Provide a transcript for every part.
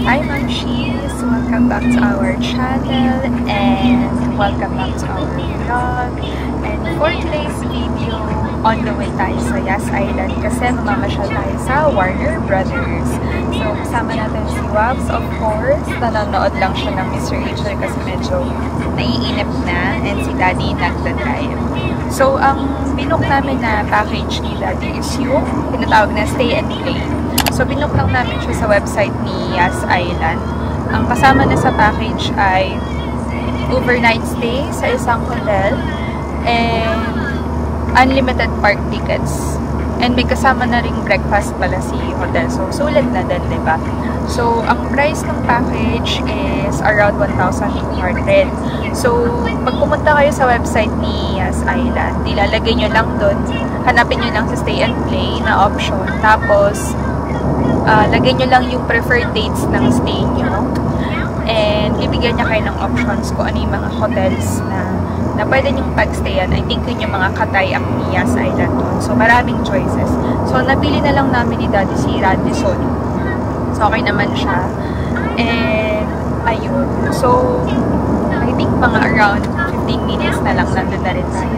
Hi Mamshies! Welcome back to our channel and welcome back to our vlog. And for today's video, on the way tayo sa Yas Island kasi mamamasyal tayo sa Warner Brothers. So kasama natin si Wabs, of course. Nanonood lang siya ng Mr. Rachel kasi medyo naiinip na, and si Daddy nagdadrive. So ang binook namin na package ni Daddy is yung tinatawag na Stay and Play. So, binook lang namin siya sa website ni Yas Island. Ang kasama na sa package ay overnight stay sa isang hotel and unlimited park tickets. And may kasama na ring breakfast pala si hotel. So, sulit na din, diba? So, ang price ng package is around 1,200. So, pag pumunta kayo sa website ni Yas Island, ilalagay nyo lang doon, hanapin nyo lang sa Stay and Play na option. Tapos, lagay nyo lang yung preferred dates ng stay nyo. And bibigyan niya kayo ng options kung ano yung mga hotels na pwede nyong pagstayan. I think yun yung mga katayak ni Yas Island doon. So, maraming choices. So, napili na lang namin ni Daddy si Radisson. So, okay naman siya. And, ayun. So, I think mga around 15 minutes na lang nandun na rin tayo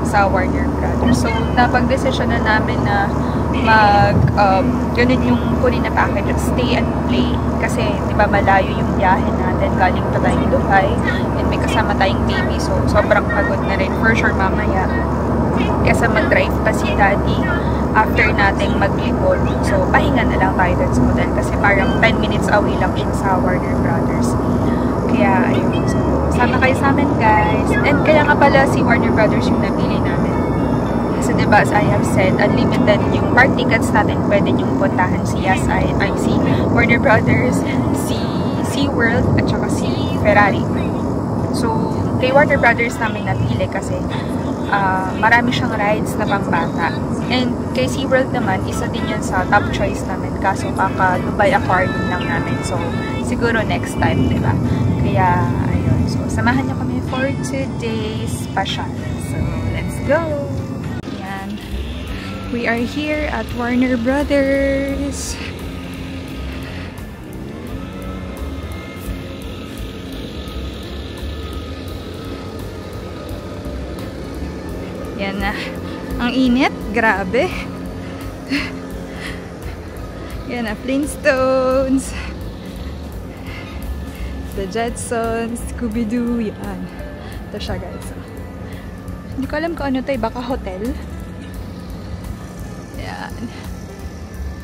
sa Warner Brothers. So, napag-desisyon na namin na ganun yung kunin na package of Stay and Play. Kasi, di ba, malayo yung biyahe natin. Galing pa tayong Dubai. And may kasama tayong baby. So, sobrang pagod na rin. For sure, mamaya. Kasi mag-drive pa si Daddy after nating maglikod. So, pahinga na lang tayo dun sa hotel. Kasi parang 10 minutes away lang siya sa Warner Brothers. Kaya, ayun. So, sama kayo sa amin, guys. And kaya nga pala si Warner Brothers yung napili namin. So, diba, as I have said, unlimited yung park tickets natin. Pwede yung puntahan si Yas Island, si Warner Brothers, si SeaWorld, at saka si Ferrari. So, kay Warner Brothers namin napili kasi marami siyang rides na pambata. And kay SeaWorld naman, isa din yun sa top choice namin. Kaso, Dubai Aquarium lang namin. So, siguro next time, diba? Kaya, ayun. So, samahan niyo kami for today's pasyal. So, let's go! We are here at Warner Brothers. Yan na. Ang init. Grabe. Yan na. Flintstones. The Jetsons. Scooby-Doo. Yan. Ito siya, guys. Hindi ko alam kung ano tayo. Baka hotel.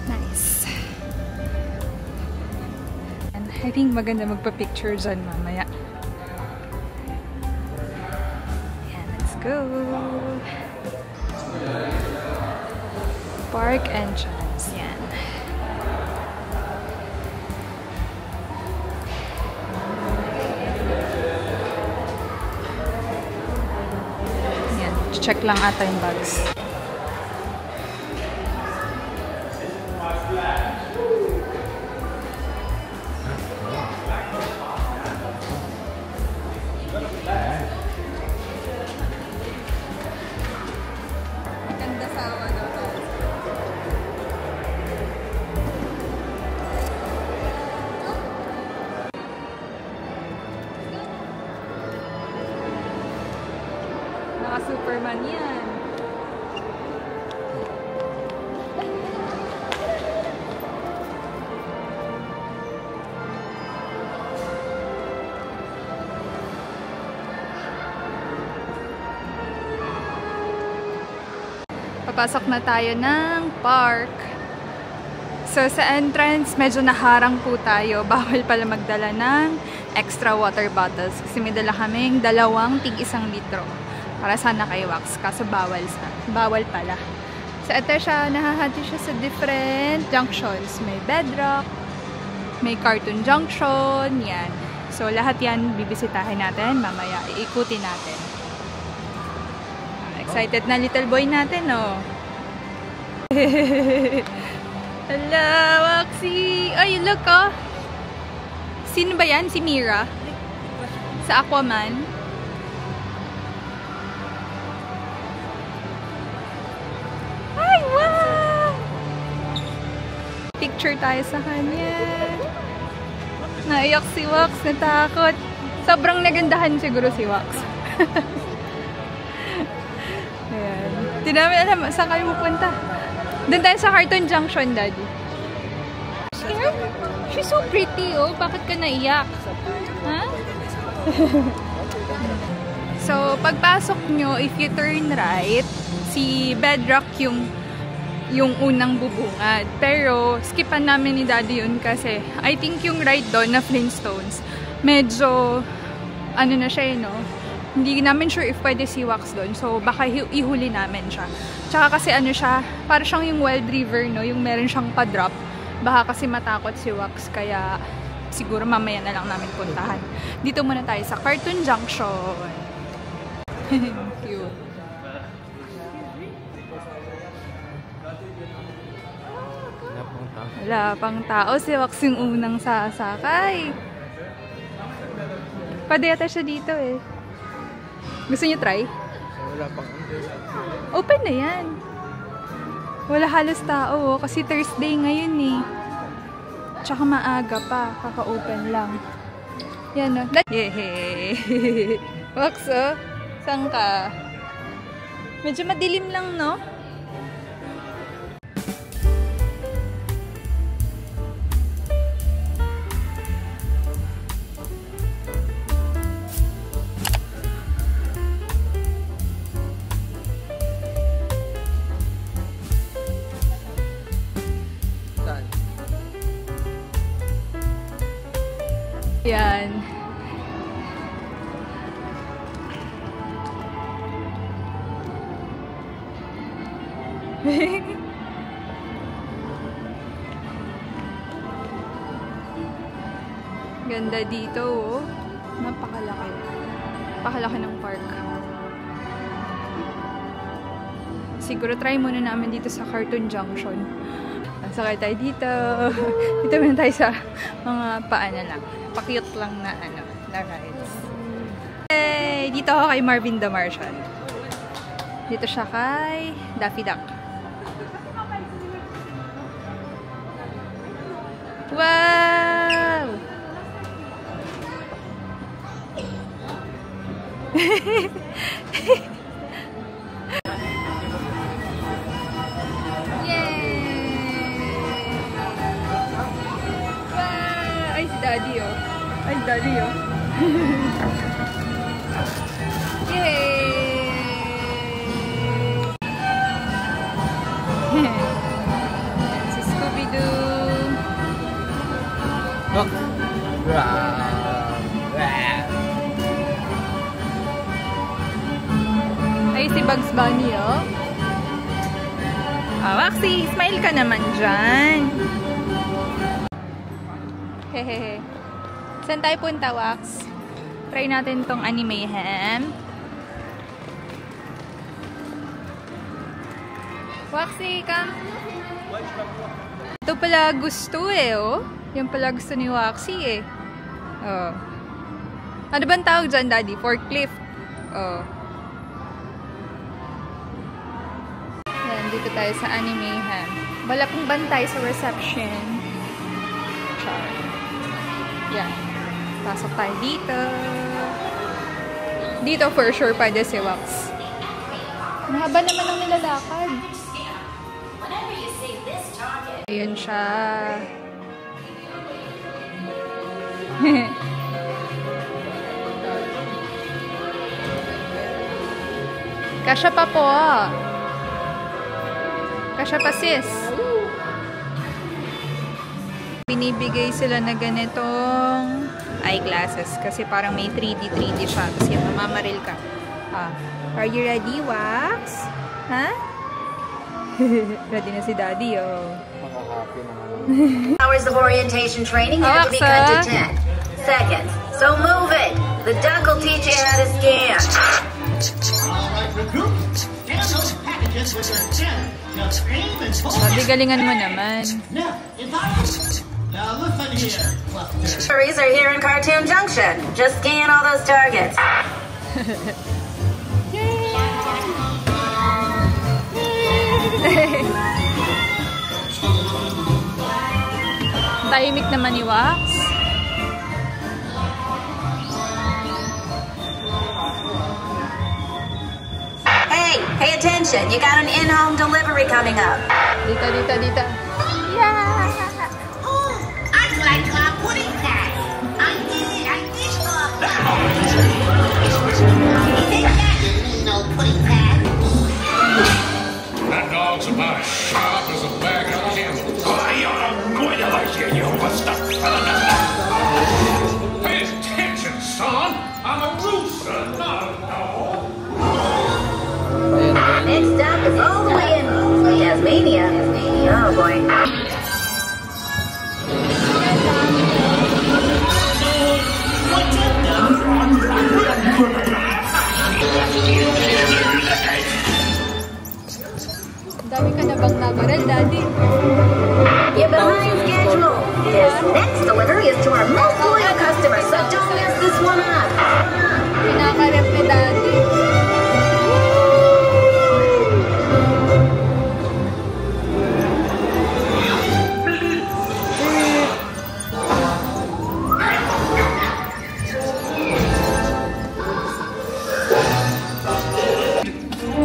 Nice. And I think maganda magpa-picture dyan mamaya. Ayan, let's go. Park entrance. Yan. Yan. Check lang ata yung bags. Superman yan. Papasok na tayo ng park. So sa entrance, medyo naharang po tayo. Bawal pala magdala ng extra water bottles. Kasi may dala kaming 2 tig-1 litro. Para sana kay Wax. Kaso bawal pala. So ito siya, nahahati siya sa different junctions. May Bedrock, may Cartoon Junction, yan. So lahat yan bibisitahin natin. Mamaya iikutin natin. Excited na little boy natin, oh. Hello, Waxy! Ay, look, oh. Sino ba yan? Si Mira? Sa Aquaman? Ay, wow! Picture tayo sa kanya. Naiyak si Wax, natakot. Sobrang nagandahan siguro si Wax. Ayan. Di namin alam saan kayo pupunta. Doon tayo sa Cartoon Junction, Daddy. Scared? She's so pretty, oh. Bakit ka naiyak? Ha? So, pagpasok nyo, if you turn right, si Bedrock yung unang bubungad. Pero, skipan namin ni Daddy yun kasi I think yung ride doon na Flintstones, medyo, ano na siya, no? Hindi namin sure if pwede si Wax doon. So, baka ihuli namin siya. Tsaka kasi ano siya, para siyang yung Wild River, no? Yung meron siyang pa-drop. Baka kasi matakot si Wax, kaya siguro mamaya na lang namin puntahan. Dito muna tayo sa Cartoon Junction. Cute. Wala pang tao. Si Wax yung unang sasakay. Pwede yata siya dito eh. Gusto niyo try? Wala pang open na yan. Wala halos tao kasi Thursday ngayon eh. Tsaka maaga pa. Kaka-open lang. Yan o. Yehey! Wax oh. Saan ka? Medyo madilim lang, no? Yan. Ganda dito, oh. Napakalaki. Napakalaki ng park. Siguro try muna namin dito sa Cartoon Junction. Sakay tayo dito. Dito muna tayo sa mga paano lang. Pa-cute lang na ano, na rides. Hey! Dito ako kay Marvin the Martian. Dito siya kay Daffy Duck. Wow! Daddy, oh. Ay, Daddy, oh. Yay! Si Scooby-Doo. Oh. Ay, si Bugs Bunny, oh. Waxy, smile ka naman dyan. Hehehe. Saan tayo punta, Wax? Try natin tong Animehem. Waxy, come. Ito pala gusto eh, oh. Yan pala gusto ni Waxy eh. Oh. Ano bang tawag dyan, Daddy? Forklift. Oh. Yan, dito tayo sa Animehem. Wala pong bantay sa reception. Char. Yan. Pasok tayo dito. Dito for sure pwede si Wax. Mahaba naman ang nilalakad. Ayan siya. Kasya pa po. Kasya pa sis. Binibigay sila na ganitong eyeglasses kasi parang may 3D siya. Tapos yan, mamamaril ka. Are you ready, Wax? Ha? Ready na si Daddy, oh. Hours of orientation training have to be cut to 10 seconds. So move it. The duck will teach you how to scan. Alright, recruit. Scan those packages with your chin. Just aim and hold. Sabi, galingan mo naman. Now, listen here, Cluster. Tourists are here in Cartoon Junction. Just scan all those targets. Tahimik naman ni Wax. Hey, attention, you got an in-home delivery coming up. Dita. Yeah! Oh, I'd like pudding pie. I need no pudding pie. That dog's about as sharp as a bag of camels. I'm going to like you overstuffed. Pay attention, son. I'm a rooster, not a dog. Next up is all the way in Tasmania. Oh boy. Dami ka na bang nabaril, Daddy? You're behind schedule. This next delivery is to our most loyal customers, so don't mess this one up. Pinakarep ni Daddy.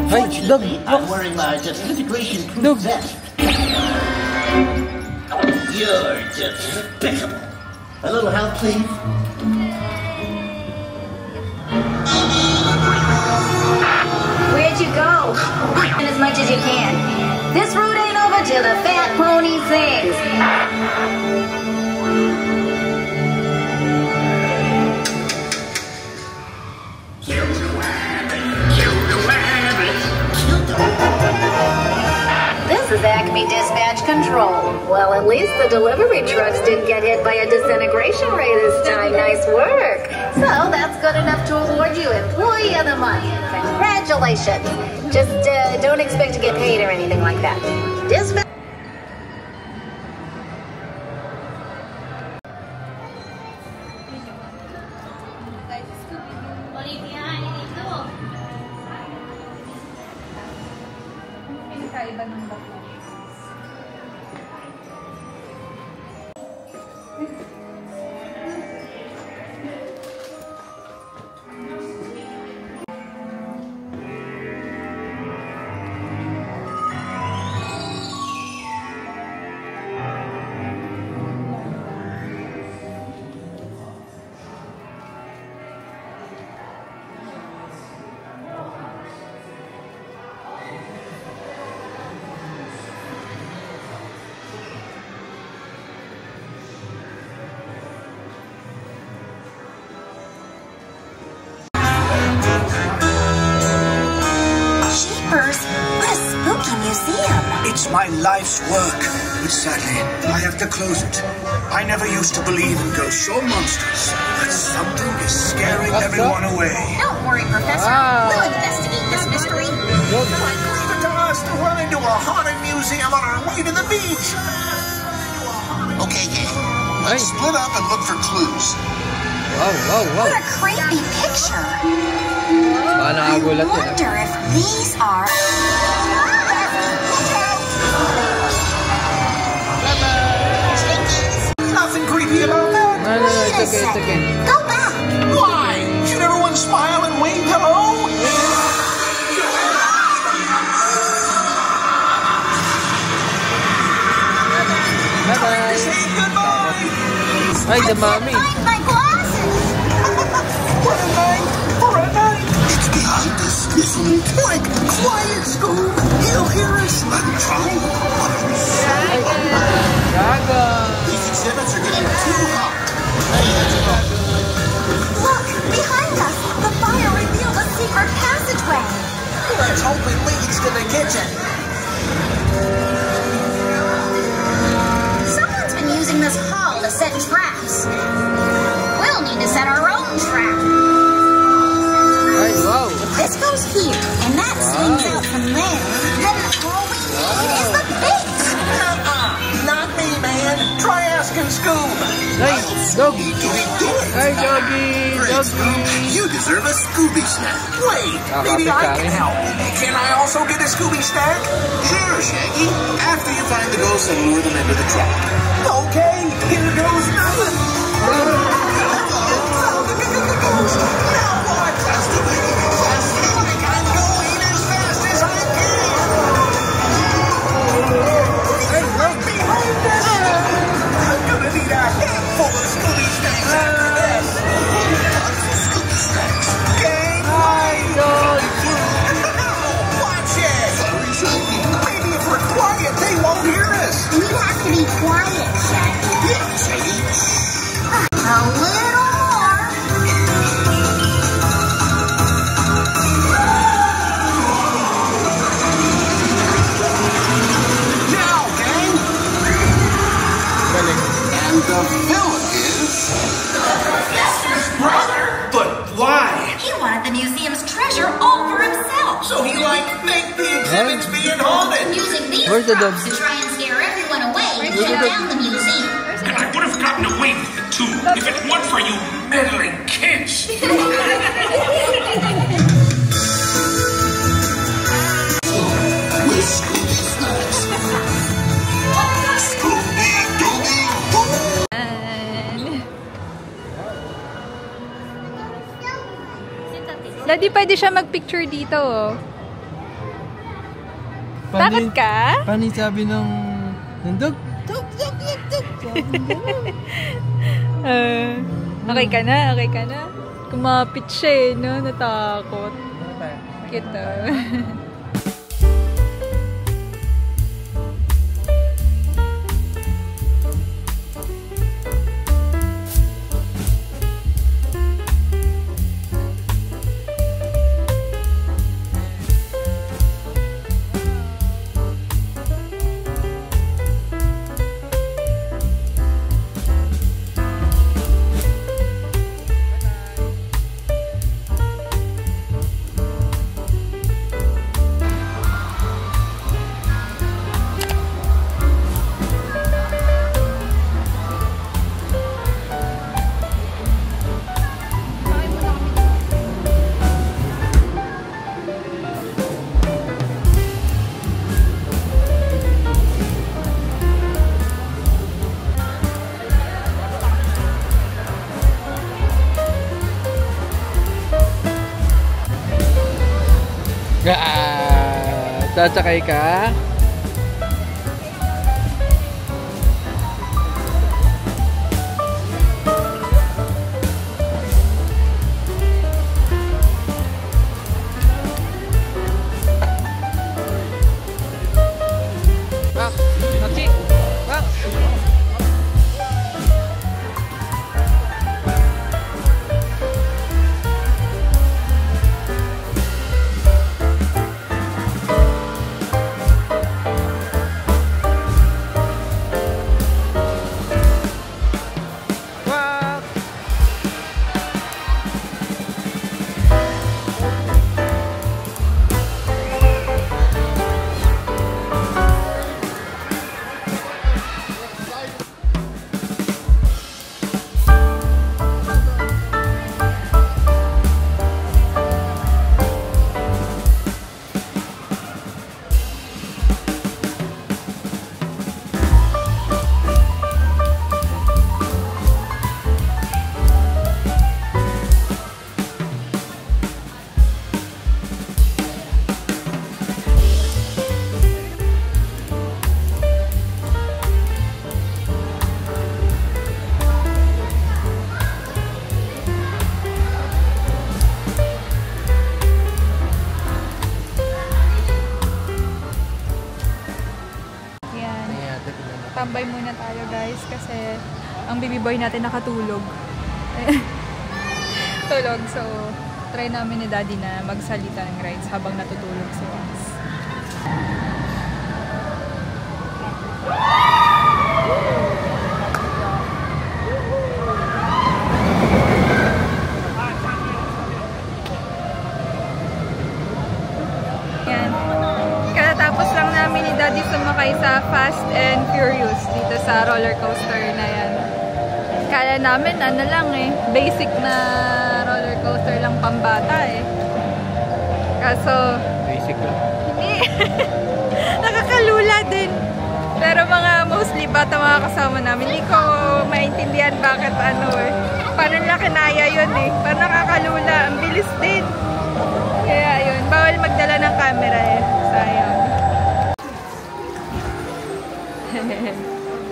Fortunately, I'm wearing my disintegration-proof vest. You're despicable. A little help, please? Where'd you go? As much as you can. This route ain't over till the fat pony sings. This is Acme Dispatch Control. Well, at least the delivery trucks didn't get hit by a disintegration ray this time. Nice work. So that's good enough to award you Employee of the Month. Congratulations. Just don't expect to get paid or anything like that. Dispatch. Kaiba ng bakla. It's my life's work, but sadly, I have to close it. I never used to believe in ghosts or monsters, but something is scaring everyone away. Don't worry, Professor. We'll investigate this mystery. Like, leave it to us to run into a haunted museum on our way to the beach. Okay, gang. Let's split up and look for clues. What a creepy picture. I wonder if these are... Nothing creepy about that. It's okay. Go back. Why? Should everyone smile and wave hello? Bye-bye. Say goodbye. Ay, the mommy. My glasses. What a night for a night. It's behind us, isn't it? Like, quiet, Scoob. He'll hear us. I'm trying. Dragon. These exhibits are getting too hot. Look, behind us. The fire revealed a secret passageway. Let's hope it leads to the kitchen. Someone's been using this hall to set traps. We'll need to set our own trap. Ay, wow. If this goes here, and that swings out from there, then all we need is the bait. Not me, man. Try asking Scoob. Ay, doggy. Ay, doggy. You deserve a Scooby snack. Wait, maybe I can help. Can I also get a Scooby snack? Sure, Shaggy. After you find the ghosts and lure them into the trap. Okay, here goes nothing. Now what? I'm going as fast as I Will is... His brother? But why? He wanted the museum's treasure all for himself. So he make the exhibits being haunted. Using these Where's the props dog? to try and scare everyone away and shut down the museum. I would have gotten away with it too if it weren't for you meddling kids. Daddy, pwede siya mag-picture dito, oh. Bakit ka? Paano sabi ng dog? Okay ka na? Okay ka na? Kumapit siya, eh, no? Natakot. Kita. Sasakay ka? Tambay muna tayo, guys, kasi ang baby boy natin nakatulog. Tulog, so try namin ni Daddy na magsalita ng rides habang natutulog si Wax. Yan. Katapos lang namin ni Daddy sumakay sa Fast and Furious dito sa roller coaster na yan. Kala namin ano lang eh, basic na roller coaster lang pambata eh. Kaso Basic lang. hindi. Nakakalula din. Pero mga mostly bata mga kasama namin, hindi ko maintindihan bakit ano eh. Paano nila kinaya yun eh. Paano nakakalula, ang bilis din. Kaya yun, bawal magdala ng camera eh. Sayang.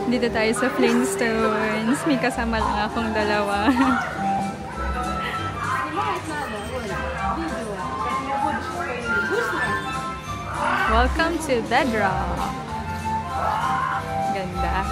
Dito tayo sa Flintstones. May kasama lang akong dalawa. Welcome to Bedrock. Ganda.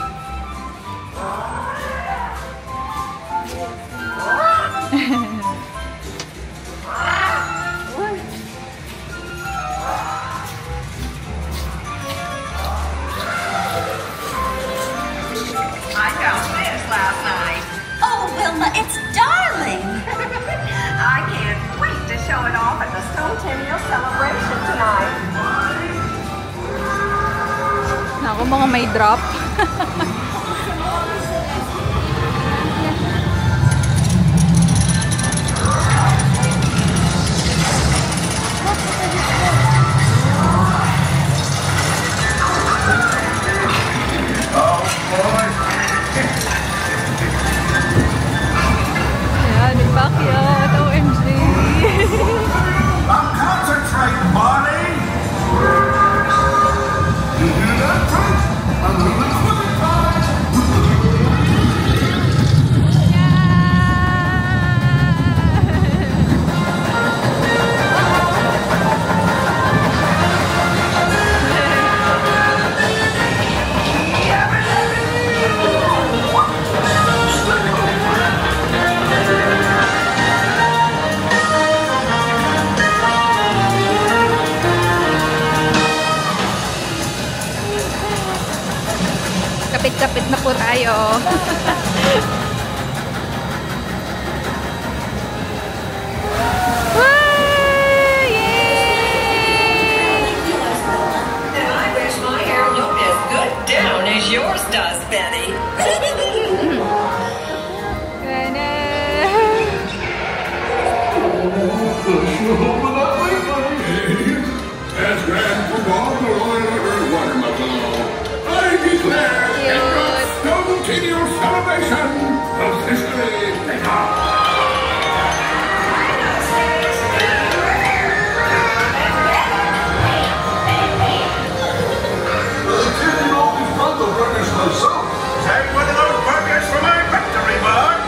I found this last night. mga may drop. Yeah, nagpakyat. OMG. Concentrate, Barney! You hear that, Frank? I'm moving quick time! Kapit-kapit na po tayo. And I wish my hair looked as good down as yours does, Betty. As grand football for water buffalo. I declare a continual celebration officially begun. Take one of those burgers for my victory, bud!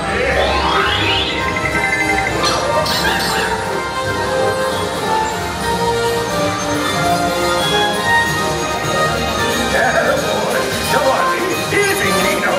Come on, easy, Nino!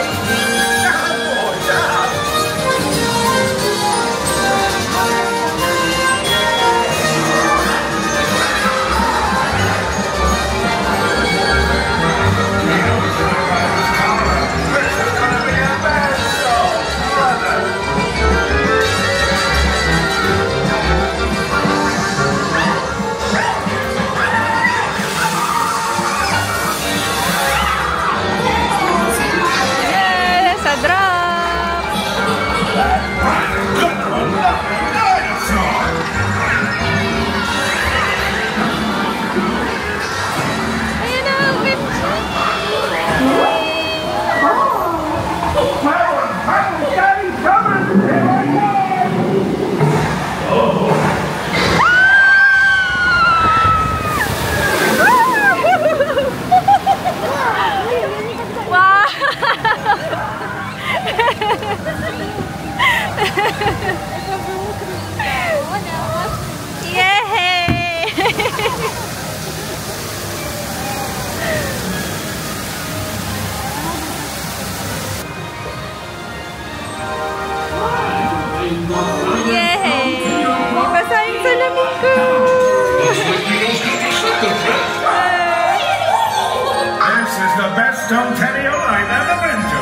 Stone Teddy I've ever been to.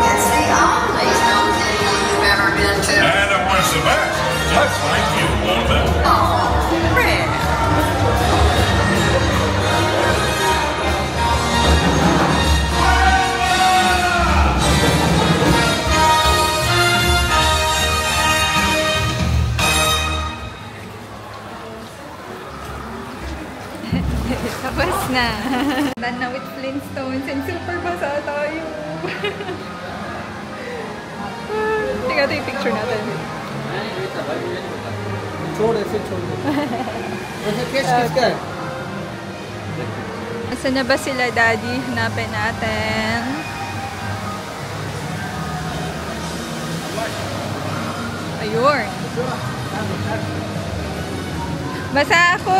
It's the only Stone Teddy you've ever been to. And it was the best. Just like you, Walter. Oh, Fred. Tapos na. Done na with Flintstones and super basa tayo. Tingnan ito yung picture natin. Asa na ba sila, Daddy? Hanapin natin. Ayun. Basa ako.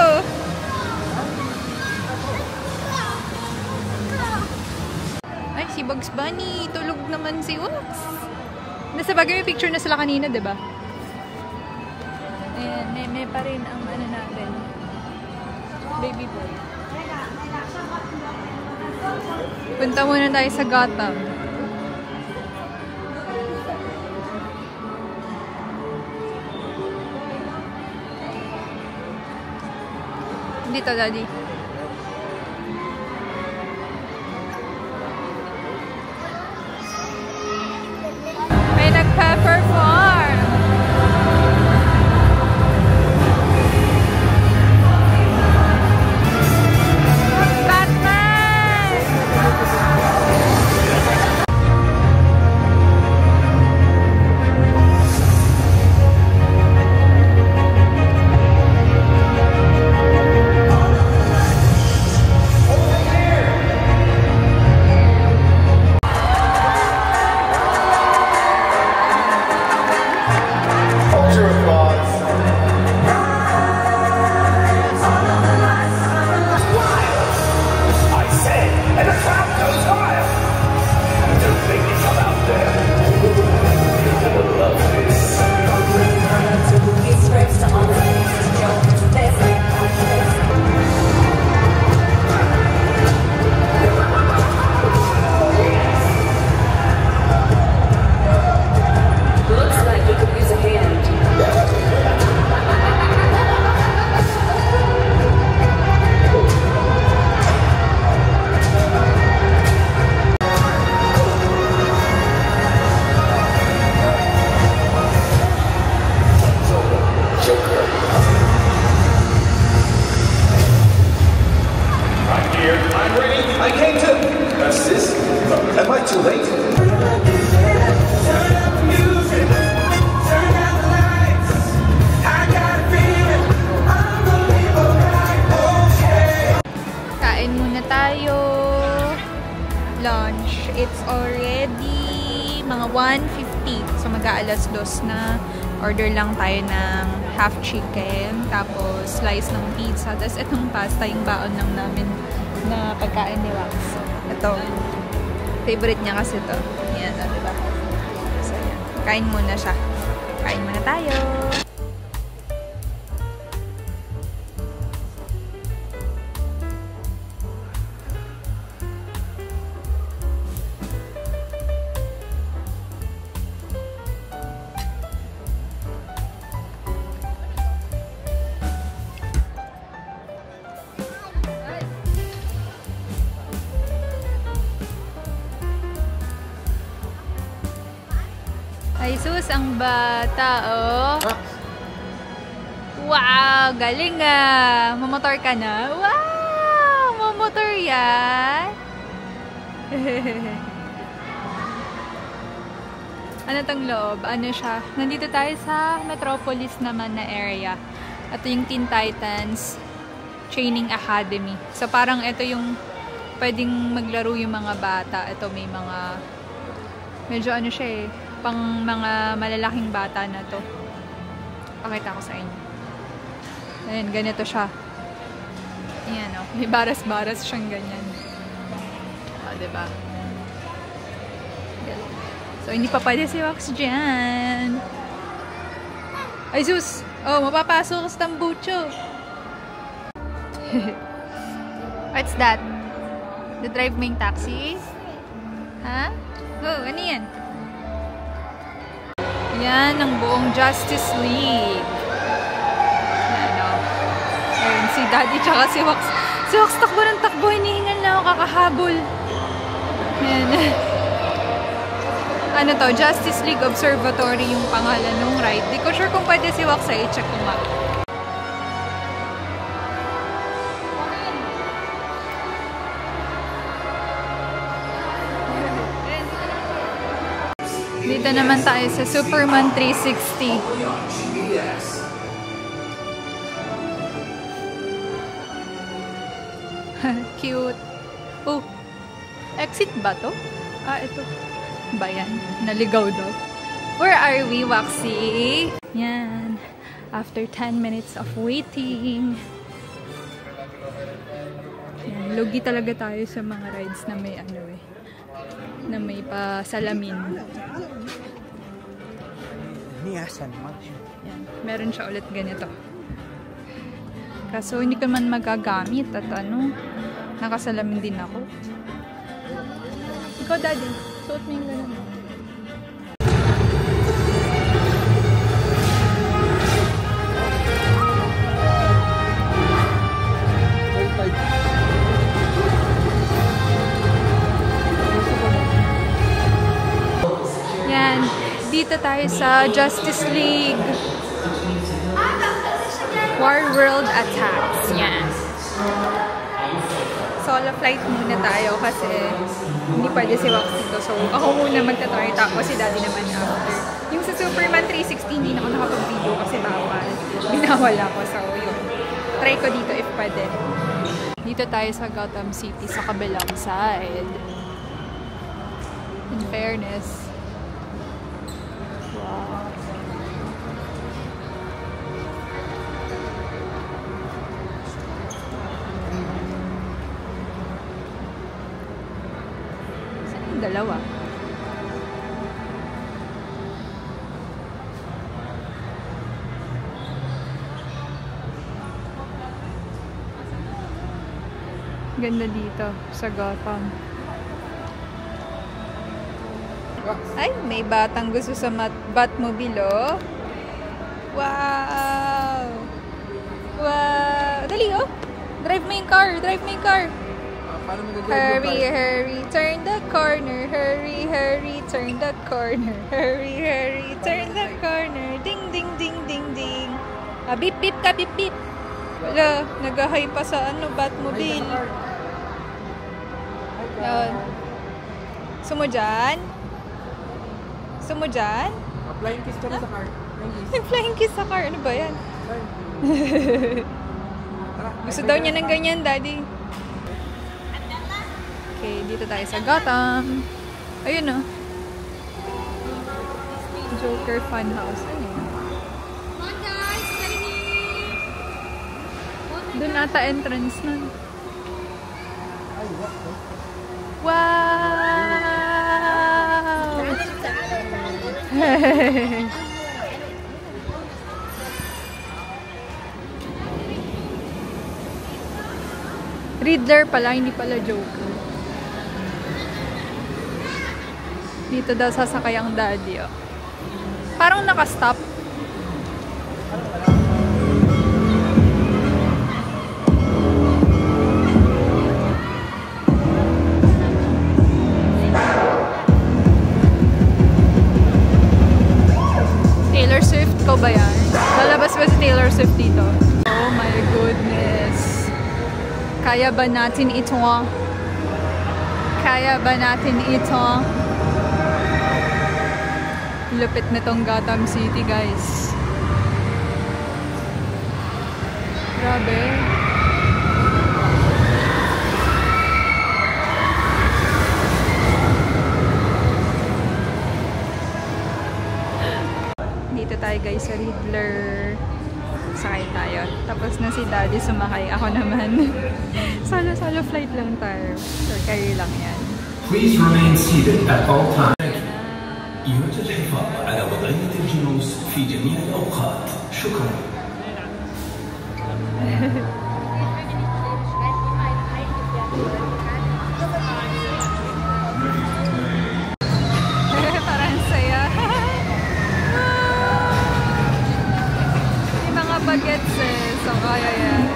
Ay, si Bugs Bunny. Tulog naman si Wax. Nasa bagay may picture na sila kanina, diba? Ayan, may pa rin ang ano natin. Baby boy. Punta muna tayo sa Gotham. Dito, Daddy. 2:30. So mag-aalas 2 na. Order lang tayo ng half chicken, tapos slice ng pizza, tapos itong pasta, yung baon lang namin na pagkain ni Wax. Ito. Favorite niya kasi ito. Yan, diba? So, yan. Kain muna siya. Kain muna tayo. Ay, sus, ang bata, oh. Wow, galing ah. Mamotor ka na? Wow, mamotor yan. Ano tong loob? Ano siya? Nandito tayo sa Metropolis naman na area. Ito yung Teen Titans Training Academy. So, parang ito yung pwedeng maglaro yung mga bata. Ito may mga medyo ano siya eh, pang mga malalaking bata na to. Pakita ko sa inyo. Ayan, ganito siya. Ayan o. May baras-baras siyang ganyan. O, diba? So, hindi pa pwede si Wax dyan. Ay, sus! Oh, mapapasok sa tambucho. What's that? The drive mo yung taxi? Ha? Oh, ano yan? Yan, ang buong Justice League. Yan, o. Ayun, si Daddy tsaka si Wax. Si Wax takbo ng takbo, hinihingal na ako kakahabol. Yan. Ano to? Justice League Observatory yung pangalan nung ride. Di ko sure kung pwede si Wax ay i-check ko nga. Dito naman tayo sa Superman 360. Cute. Oh, exit ba to? Ah, ito. Ba yan? Naligaw daw. Where are we, Waxy? Yan. After 10 minutes of waiting. Yan. Lugi talaga tayo sa mga rides na may ano eh. Na may pa-salamin. Niyasan mo. Yan. Meron siya ulit ganito. Kaso hindi ko man magagamit at ano, nakasalamin din ako. Ikaw, Daddy, suot mo yung ganun. Yan. Dito tayo sa Justice League. War World Attacks. Yan. Solo flight muna tayo kasi hindi pwede si Wax dito. So, ako muna magta-try tapos si Daddy naman after. Yung sa Superman 360, hindi na ako nakapag-video kasi bawal. Binawal ako. So, yun. Try ko dito if pwede. Dito tayo sa Gotham City sa kabilang side. In fairness. Wow. Saan yung dalawa? Ganda dito sa Gotham. Ay, may batang gusto sa Batmobile, oh. Wow! Wow! Dali, oh! Drive mo yung car! Drive mo yung car! Hurry, hurry, turn the corner. Hurry, hurry, turn the corner. Hurry, hurry, turn the corner. Ding, ding, ding, ding, ding. Ah, beep, beep ka, beep, beep. Wala, nag-hi pa sa ano, Batmobile. Yun. Sumo dyan? Sumo dyan? Flying kiss ka na sa car. Nag-flying kiss sa car. Ano ba yan? Gusto daw niya ng ganyan, Daddy. Okay, dito tayo sa Gotham. Ayun, oh. Joker Funhouse. Ano yun? Doon ata entrance nun. Wow! Riddler pala, hindi pala Joker. Dito daw sasakay ang daddy, oh. Parang nakastop. Taylor Swift ko ba yan? Lalabas ba si Taylor Swift dito? Oh my goodness. Kaya ba natin ito? Kaya ba natin ito? Lupit nitong Gotham City, guys. Grabe. Dito tayo, guys, sa Riddler. Sakay tayo. Tapos na si Daddy sumakay. Ako naman. Solo flight lang tayo. So, carry lang yan. Please remain seated at all times. يرجى الحفاظ على وضعية الجلوس في جميع الأوقات. شكرا. Parang saya. May mga bagets eh. So, kaya yan.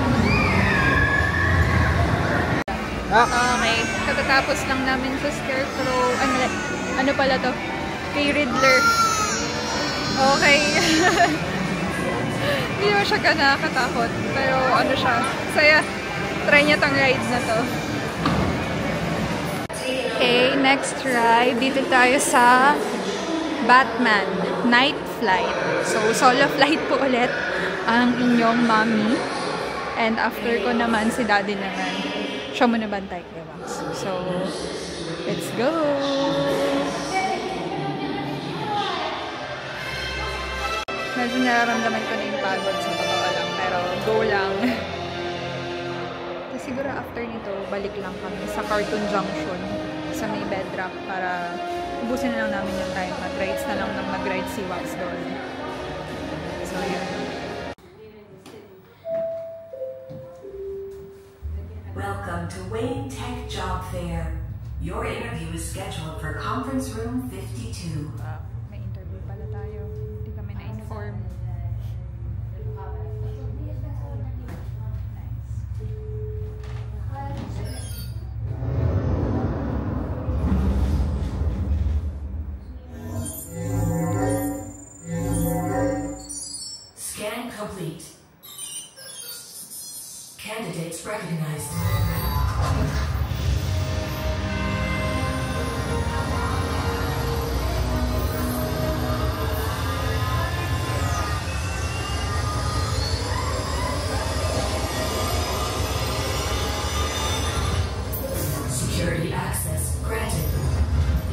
Okay. Katatapos lang namin sa Scarecrow. Ano pala to? Kay Riddler. Okay. Hindi naman siya ka nakakatakot. Pero ano siya, saya. Try niya tong ride na to. Okay, next ride. Dito tayo sa Batman Night Flight. So, solo flight po ulit ang inyong mommy. And after ko naman, si daddy naman. Siya muna bantay kay Wax. So, let's go! Medyo nararamdaman ko na yung pagod sa totoo lang, pero go lang. Kasi siguro after nito, balik lang kami sa Cartoon Junction sa may bedrock para ubusin na lang namin yung time. Mag-rides na lang nang mag-ride si Wax doon. So, yun. Welcome to Wayne Tech Job Fair. Your interview is scheduled for conference room 52. May interview pala tayo. Hindi kami na-inform. Scan complete. Candidates recognized. Security access granted.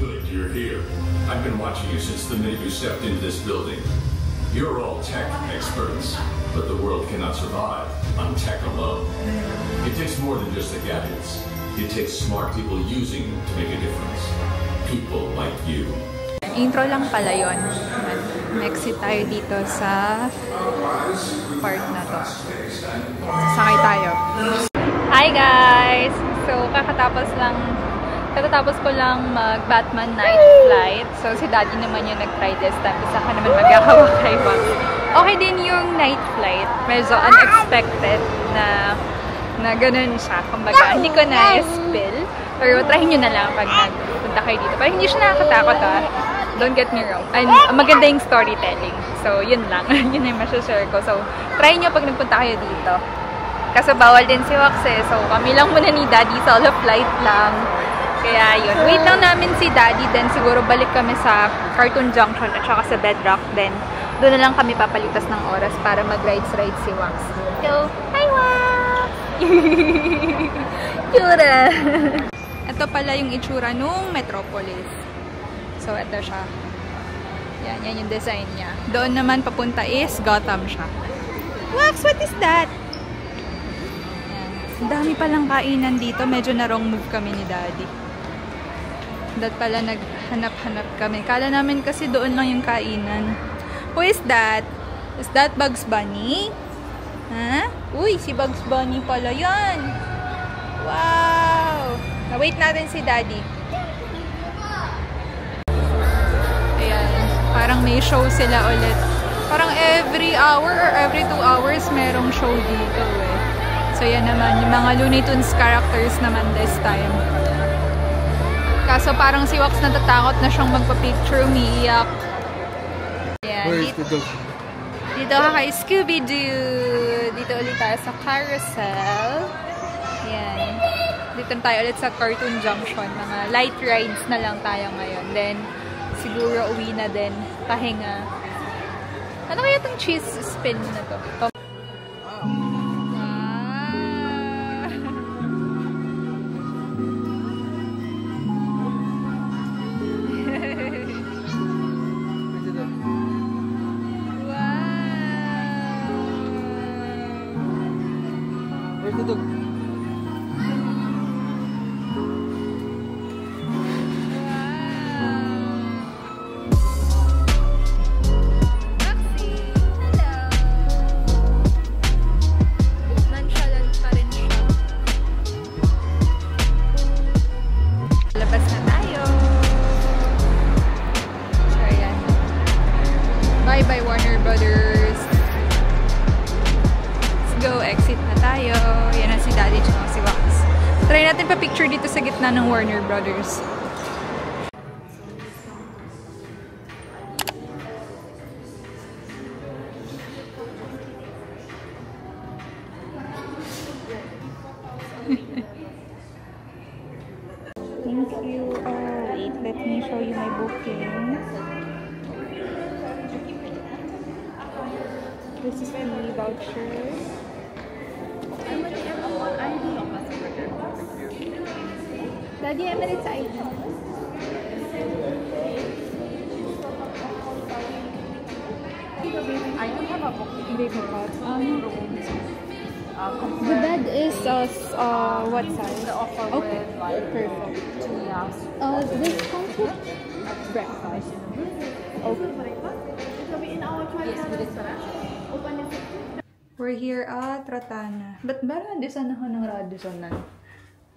Good, you're here. I've been watching you since the minute you stepped into this building. You're all tech experts, but the world cannot survive on tech alone. It takes more than just the gadgets. It takes smart people using them to make a difference. People like you. Intro lang pala yun. Exit tayo dito sa part na to. Sakay tayo. Hi guys! So, kakatapos ko lang mag-Batman Night Flight. So, si Daddy naman yung nag-try this time. Isa ka naman magkakawak kay Wax. Okay din yung night flight. Medyo unexpected na ganun siya. Kumbaga, hindi ko na-spill. Pero try nyo na lang pag nagpunta kayo dito. Pero hindi siya nakakatakot Don't get me wrong. Maganda yung storytelling. So, yun lang. Yun yung masashare ko. So, try nyo pag nagpunta kayo dito. Kasi bawal din si Wax eh. So, kami lang muna ni Daddy. Solo flight lang. Kaya yun. Wait lang namin si Daddy. Then siguro balik kami sa Cartoon Junction at saka sa Bedrock. Then doon na lang kami papalitas ng oras para mag-rides si Wax. So, hi Wax! Tsura! Ito pala yung itsura nung Metropolis. So, ito siya. Yan yung design niya. Doon naman papunta is Gotham siya. Wax, what is that? Yan. Ang dami palang kainan dito. Medyo na wrong move kami ni Daddy. Dahil pala naghanap-hanap kami. Kala namin kasi doon lang yung kainan. Who is that? Is that Bugs Bunny? Ha? Uy, si Bugs Bunny pala yan. Wow! Na-wait natin si Daddy. Ayan. Parang may show sila ulit. Parang every hour or every 2 hours merong show dito eh. So yan naman, yung mga Looney Tunes characters naman this time. Kaso parang si Wax natatakot na siyang magpa-picture, umiiyak. Ayan. Dito ka kay Scooby-Doo. Dito ulit tayo sa carousel. Ayan. Dito tayo ulit sa Cartoon Junction. Mga light rides na lang tayo ngayon. Then, siguro uwi na din. Pahinga. Ano kaya itong cheese spin na to? Bye Warner Brothers. Let's go, exit na tayo. Yan na si Daddy tsaka si Wax. Try natin pa-picture dito sa gitna ng Warner Brothers. Thank you. Oh, wait. Let me show you my booking. This is the voucher. Daddy, Emirates ID. I don't have a booking. The bed is what size? The offer okay. with like perfect. 2 years. This comes with breakfast. Okay. We're here at Ratana. Ba't ba Radisson ako ng Radisson na?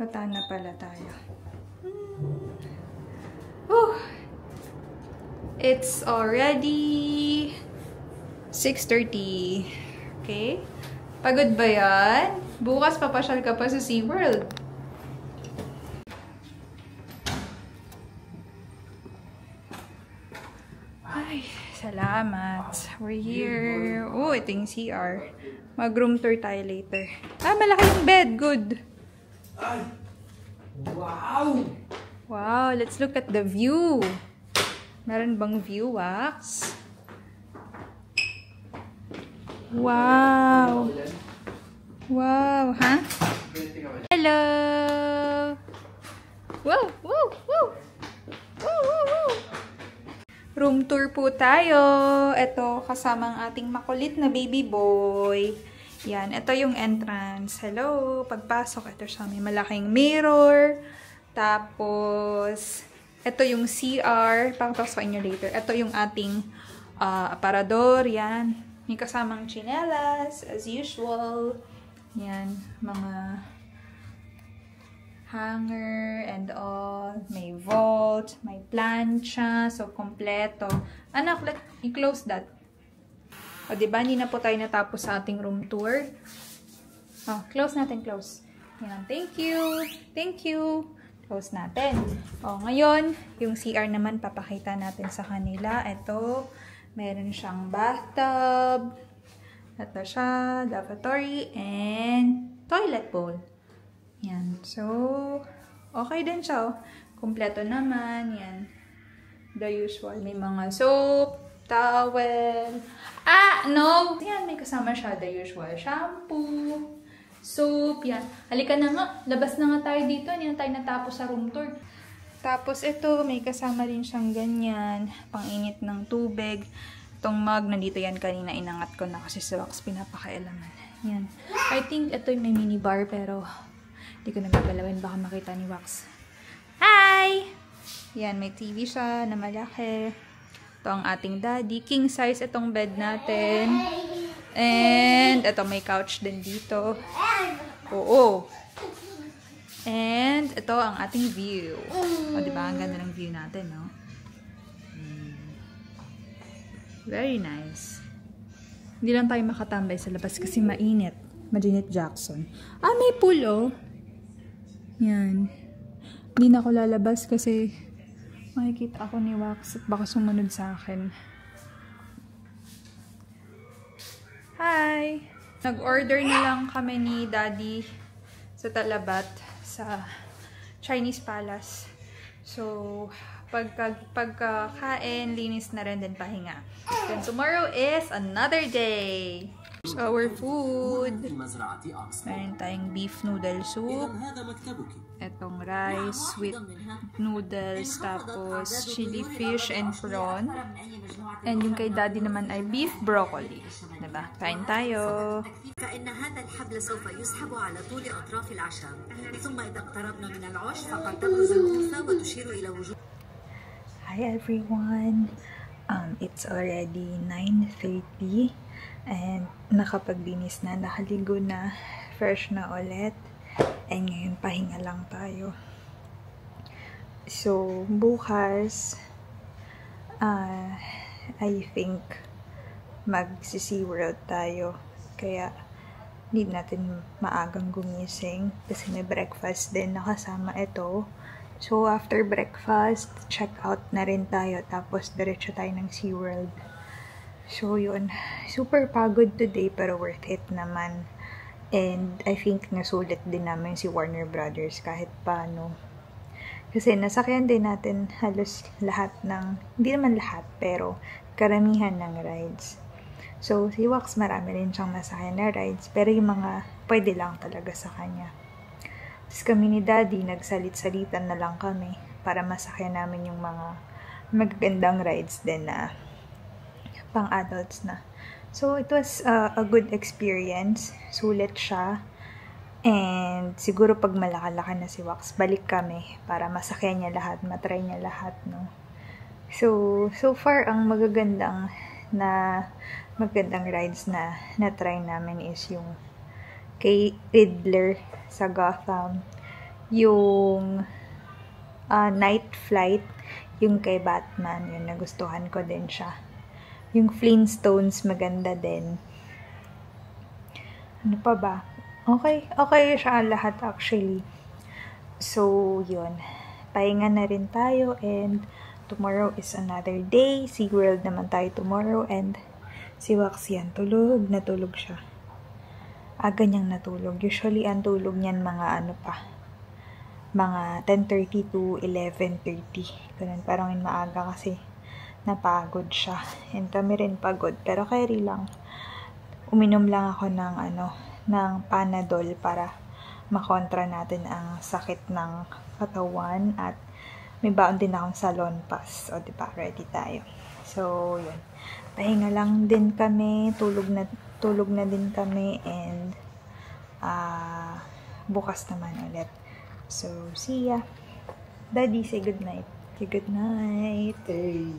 Ratana pala tayo. It's already 6:30. Okay? Pagod ba yan? Bukas papasyal ka pa sa SeaWorld. Ay, salamat. We're here. Oh, ito yung CR. Mag-room tour tayo later. Ah, malaki yung bed. Good. Ay! Wow! Wow, let's look at the view. Meron bang view, Wax? Wow! Wow, ha? Huh? Hello! Wow! Wow! Wow! Wow! Wow! Wow! Room tour po tayo. Ito, kasama ang ating makulit na baby boy. Yan, ito yung entrance. Hello! Pagpasok, ito siya. May malaking mirror. Tapos, ito yung CR. Pakapasok sa inyo later. Ito yung ating aparador. Yan. May kasamang chinelas, as usual. Yan, mga hanger and all. May vault, may plancha. So, kompleto. Anak, you close that. O, diba? Hindi na po tayo natapos sa ating room tour. Oh, close natin, close. Yan, thank you. Thank you. Close natin. O, ngayon, yung CR naman, papakita natin sa kanila. Ito, meron siyang bathtub. Ito siya, lavatory, and toilet bowl. Yan. So, okay din siya. Oh. Kompleto naman. Yan. The usual. May mga soap, towel. Ah, no! Yan, may kasama siya. The usual. Shampoo, soap. Yan. Halika na nga. Labas na nga tayo dito. Hindi na tayo natapos sa room tour. Tapos ito, may kasama rin siyang ganyan, pang-init ng tubig. Itong mug, nandito yan kanina, inangat ko na kasi si Wax pinapakailaman. Yan. I think ito yung may minibar, pero hindi ko nagagalawin, baka makita ni Wax. Hi! Yan, may TV siya na malaki. Ito ang ating daddy. King size itong bed natin. And ito, may couch din dito. Oo. And ito ang ating view. O, diba? Ang ganda ng view natin, no? Very nice. Hindi lang tayo makatambay sa labas kasi mainit. Janet Jackson. Ah, may pool, oh. Yan. Hindi na ako lalabas kasi makikita ako ni Wax at baka sumunod sa akin. Hi! Nag-order na lang kami ni Daddy sa Talabat sa Chinese Palace. So, pagkakain, linis na rin din pahinga. Then tomorrow is another day. So, our food. Meron tayong beef noodle soup. Etong rice with noodles, tapos chili fish and prawn. And yung kay Daddy naman ay beef broccoli. Diba? Kain tayo. فإن هذا الحبل سوف يسحب على طول أطراف العشب ثم إذا اقتربنا من العش فقد تبرز الأنثى وتشير إلى وجود. Hi everyone! It's already 9:30 and nakapaglinis na, nakaligo na, fresh na ulit, and ngayon pahinga lang tayo. So, bukas, I think mag-SeaWorld tayo, kaya need natin maagang gumising kasi may breakfast din nakasama ito. So, after breakfast, check out na rin tayo. Tapos, diretso tayo ng SeaWorld. So, yun. Super pagod today, pero worth it naman. And, I think nasulit din namin si Warner Brothers kahit paano. Kasi, nasakyan din natin halos lahat ng, hindi naman lahat, pero karamihan ng rides. So, si Wax, marami rin siyang nasakyan na rides, pero yung mga pwede lang talaga sa kanya. Tapos kami ni Daddy, nagsalit-salitan na lang kami para masakyan namin yung mga magagandang rides din na pang adults na. So, it was a good experience. Sulit siya. And siguro pag malaki-laki na si Wax, balik kami para masakyan niya lahat, matry niya lahat, no? So far, ang magagandang rides na na-try namin is yung kay Riddler sa Gotham, yung Night Flight, yung kay Batman, yun, nagustuhan ko din siya. Yung Flintstones, maganda din. Ano pa ba? Okay siya lahat actually. So, yun. Pahinga na rin tayo and tomorrow is another day. SeaWorld naman tayo tomorrow and si Wax yan, tulog siya. Aga niyang natulog. Usually, ang tulog niyan mga mga 10:30 to 11:30. Ganun, parang maaga kasi napagod siya. And kami rin pagod. Pero carry lang. Uminom lang ako ng Panadol para makontra natin ang sakit ng katawan. At may baon din akong salon pass. O, diba? Ready tayo. So, yun. Pahinga lang din kami. Tulog na din kami and bukas naman ulit. So, see ya. Daddy, say good night. Say good night. Hey.